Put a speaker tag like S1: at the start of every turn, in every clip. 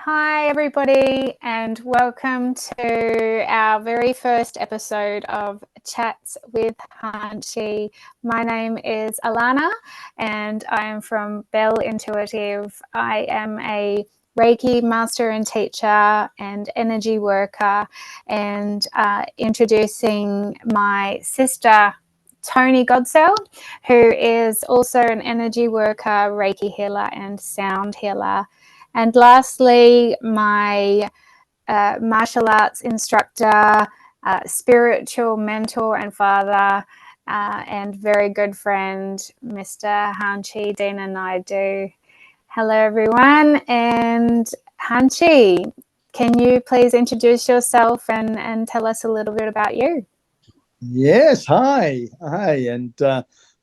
S1: Hi, everybody, and welcome to our very first episode of Chats with Hanshi. My name is Alana, and I am from Bell Intuitive. I am a Reiki master and teacher and energy worker, and introducing my sister, Toni Godsell, who is also an energy worker, Reiki healer, and sound healer. And lastly, my martial arts instructor, spiritual mentor and father, and very good friend, Mr. Hanshi Deena Naidu. Hello, everyone. And Hanshi, can you please introduce yourself and tell us a little bit about you?
S2: Yes, hi, and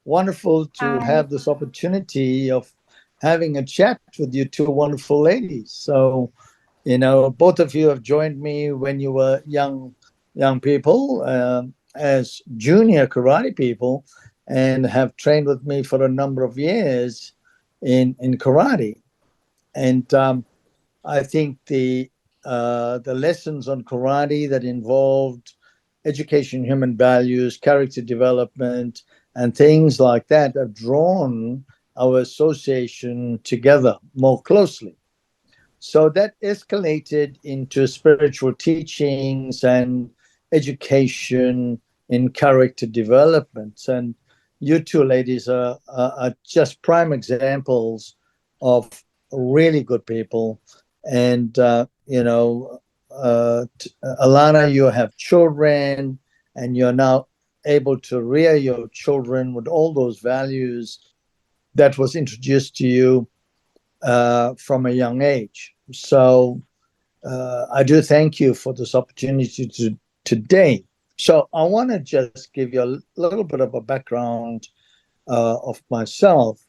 S2: wonderful to
S1: Hi.
S2: have this opportunity of having a chat with you two wonderful ladies. So, both of you have joined me when you were young people, as junior karate people, and have trained with me for a number of years in karate. And I think the lessons on karate that involved education, human values, character development, and things like that have drawn our association together more closely. So that escalated into spiritual teachings and education in character development. And you two ladies are just prime examples of really good people. And, Alana, you have children and you're now able to rear your children with all those values that was introduced to you from a young age. So I do thank you for this opportunity today. So I want to just give you a little bit of a background of myself.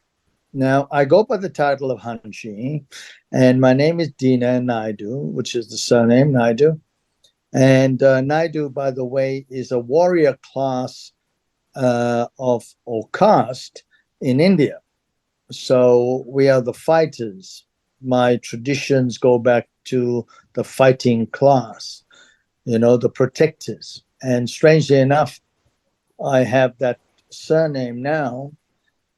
S2: Now, I go by the title of Hanshi, and my name is Deena Naidu, which is the surname Naidu. And Naidu, by the way, is a warrior class of or caste in India. So we are the fighters. My traditions go back to the fighting class, the protectors. And strangely enough, I have that surname now.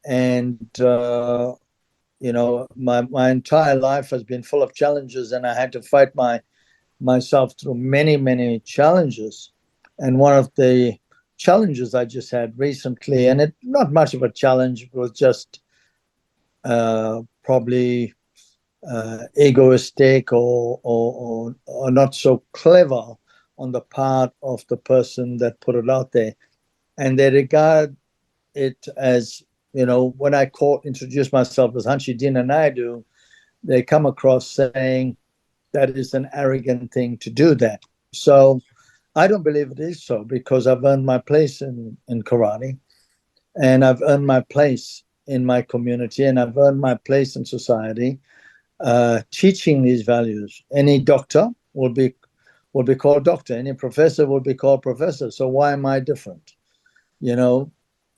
S2: And, my entire life has been full of challenges, and I had to fight myself through many, many challenges. And one of the challenges I just had recently, and it not much of a challenge, it was just probably egoistic or not so clever on the part of the person that put it out there. And they regard it as, when I introduce myself as Hanshi Deena Naidu, they come across saying that is an arrogant thing to do that. So I don't believe it is so, because I've earned my place in karate, and I've earned my place in my community, and I've earned my place in society, teaching these values. Any doctor will be called doctor. Any professor will be called professor. So why am I different? You know,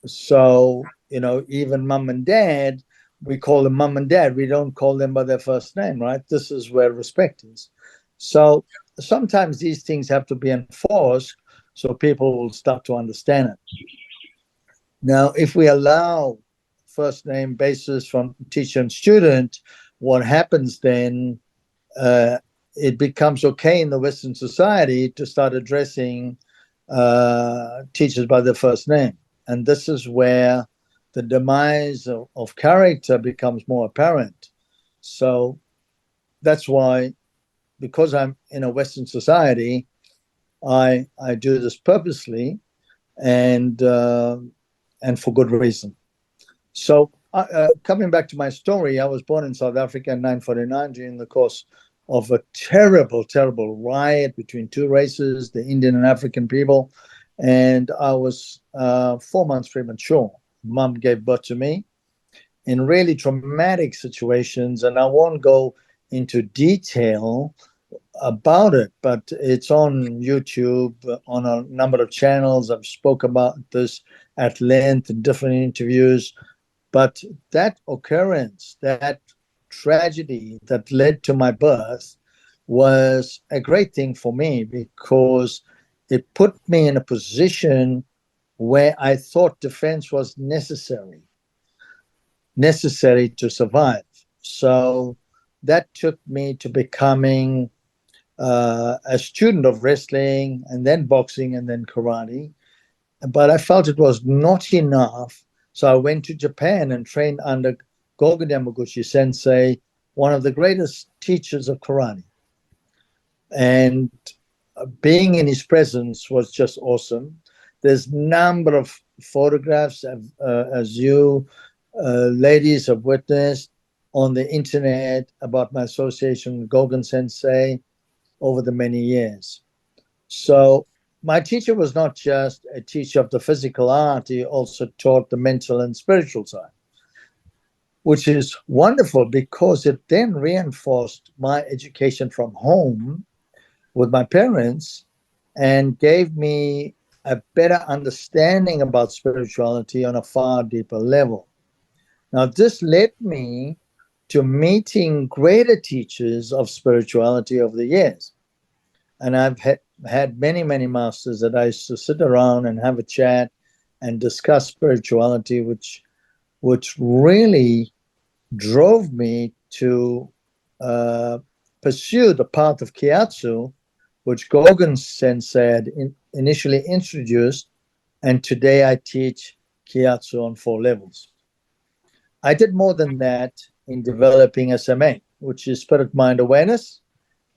S2: so even mom and dad, we call them mom and dad. We don't call them by their first name, right? This is where respect is. So sometimes these things have to be enforced so people will start to understand it. Now, if we allow first name basis from teacher and student, what happens then? It becomes okay in the Western society to start addressing teachers by their first name. And this is where the demise of character becomes more apparent. So that's why, because I'm in a Western society, I do this purposely, and for good reason. So coming back to my story, I was born in South Africa in 1949 during the course of a terrible, terrible riot between two races, the Indian and African people. And I was 4 months premature. Mom gave birth to me in really traumatic situations. And I won't go into detail about it, but it's on YouTube, on a number of channels. I've spoke about this at length in different interviews. But that occurrence, that tragedy that led to my birth, was a great thing for me because it put me in a position where I thought defense was necessary to survive. So that took me to becoming a student of wrestling and then boxing and then karate. But I felt it was not enough. So I went to Japan and trained under Gogen Yamaguchi Sensei, one of the greatest teachers of karate. And being in his presence was just awesome. There's a number of photographs, as you ladies have witnessed on the internet about my association with Gogen Sensei over the many years. So my teacher was not just a teacher of the physical art, he also taught the mental and spiritual side, which is wonderful because it then reinforced my education from home with my parents and gave me a better understanding about spirituality on a far deeper level. Now, this led me to meeting greater teachers of spirituality over the years. And I've had many, many masters that I used to sit around and have a chat and discuss spirituality, which really drove me to pursue the path of Kiatsu, which Gogen Sensei had initially introduced, and today I teach Kiatsu on 4 levels. I did more than that in developing SMA, which is Spirit Mind Awareness,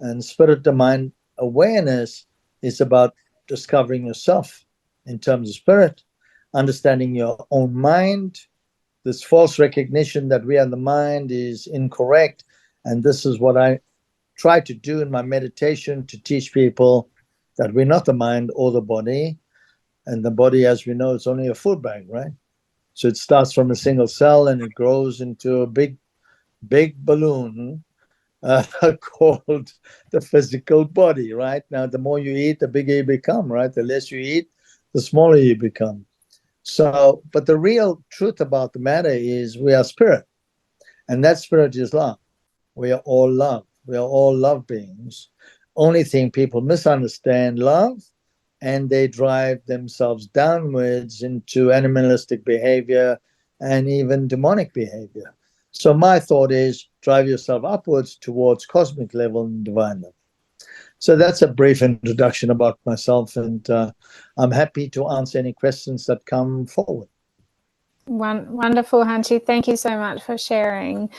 S2: and Spirit Mind Awareness is about discovering yourself in terms of spirit, understanding your own mind. This false recognition that we are the mind is incorrect. And this is what I try to do in my meditation, to teach people that we're not the mind or the body. And the body, as we know, is only a food bag, right? So it starts from a single cell and it grows into a big balloon called the physical body, right? Now, the more you eat, the bigger you become, right? The less you eat, the smaller you become. So, but the real truth about the matter is we are spirit, and that spirit is love. We are all love. We are all love beings. Only thing people misunderstand love, and they drive themselves downwards into animalistic behavior and even demonic behavior. So my thought is drive yourself upwards towards cosmic level and divine level. So that's a brief introduction about myself, and I'm happy to answer any questions that come forward.
S1: Wonderful, Hanshi. Thank you so much for sharing.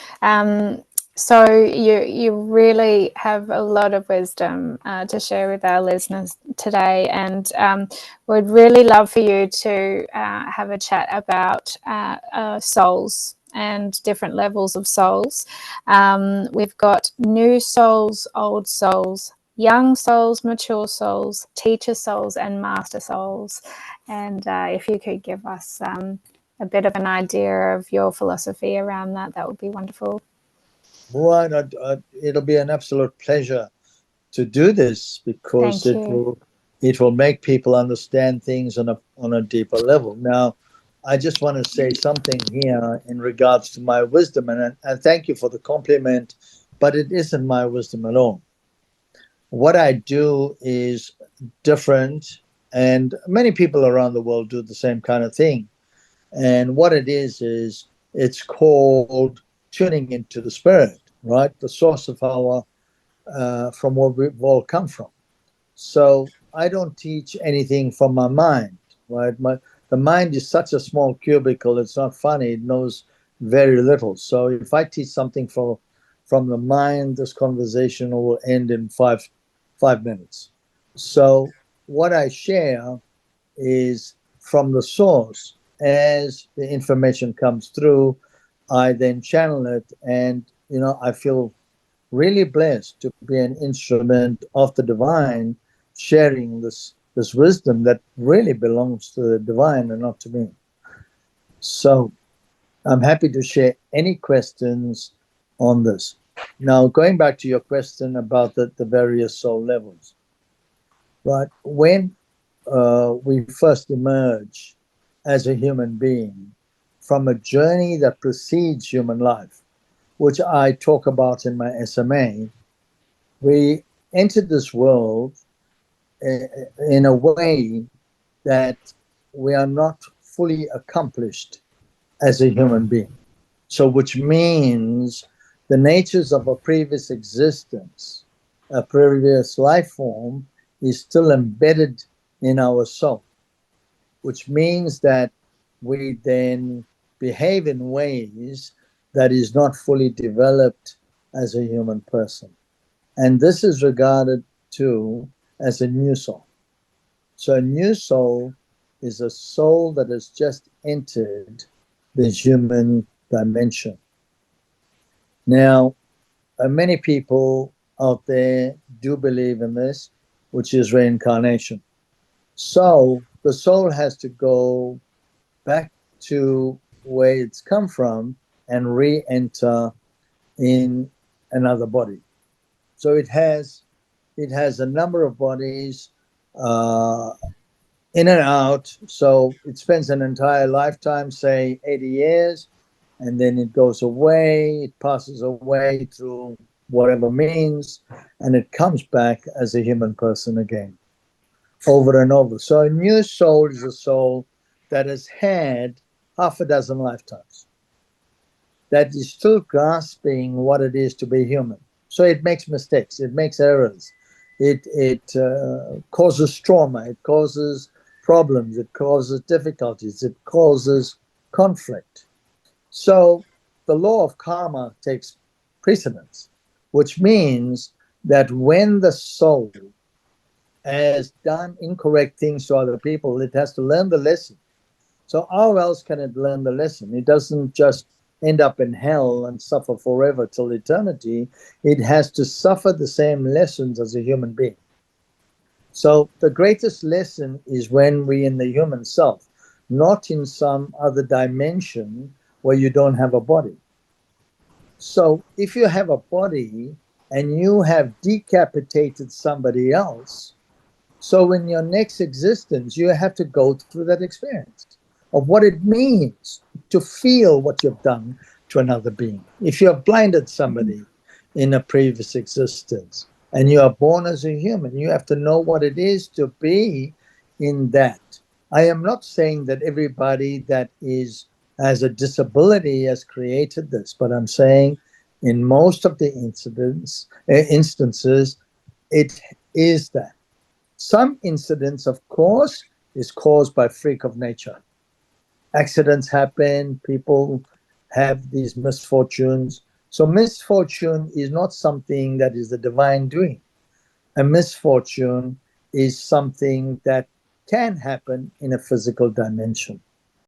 S1: So you really have a lot of wisdom to share with our listeners today, and would really love for you to have a chat about souls and different levels of souls. We've got new souls, old souls, young souls, mature souls, teacher souls, and master souls. And if you could give us a bit of an idea of your philosophy around that, that would be wonderful.
S2: Right. It'll be an absolute pleasure to do this because it will make people understand things on a deeper level. Now, I just want to say something here in regards to my wisdom, and thank you for the compliment, but it isn't my wisdom at all. What I do is different, and many people around the world do the same kind of thing. And what it is it's called tuning into the spirit, right? The source of our, from where we've all come from. So I don't teach anything from my mind, right? The mind is such a small cubicle, it's not funny, it knows very little. So if I teach something from the mind, this conversation will end in five minutes. So what I share is from the source. As the information comes through, I then channel it, and I feel really blessed to be an instrument of the divine, sharing this wisdom that really belongs to the divine and not to me. So I'm happy to share any questions on this. Now, going back to your question about the various soul levels, right? When we first emerge as a human being from a journey that precedes human life, which I talk about in my SMA, we entered this world in a way that we are not fully accomplished as a human being. So, which means the natures of a previous existence, a previous life form, is still embedded in our soul, which means that we then behave in ways that is not fully developed as a human person. And this is regarded to as a new soul. So a new soul is a soul that has just entered the human dimension. Now, many people out there do believe in this, which is reincarnation. So the soul has to go back to where it's come from and re-enter in another body. So it has a number of bodies, in and out. So it spends an entire lifetime, say 80 years, and then it goes away, it passes away through whatever means, and it comes back as a human person again, over and over. So a new soul is a soul that has had half a dozen lifetimes, that is still grasping what it is to be human. So it makes mistakes, it makes errors, it causes trauma, it causes problems, it causes difficulties, it causes conflict. So the law of karma takes precedence, which means that when the soul has done incorrect things to other people, it has to learn the lesson. So how else can it learn the lesson? It doesn't just end up in hell and suffer forever till eternity. It has to suffer the same lessons as a human being. So the greatest lesson is when we're in the human self, not in some other dimension where you don't have a body. So if you have a body and you have decapitated somebody else, so in your next existence, you have to go through that experience of what it means to feel what you've done to another being. If you have blinded somebody in a previous existence and you are born as a human, you have to know what it is to be in that. I am not saying that everybody that has a disability has created this, but I'm saying in most of the instances, it is that. Some incidents, of course, is caused by freak of nature. Accidents happen, people have these misfortunes. So misfortune is not something that is the divine doing. A misfortune is something that can happen in a physical dimension.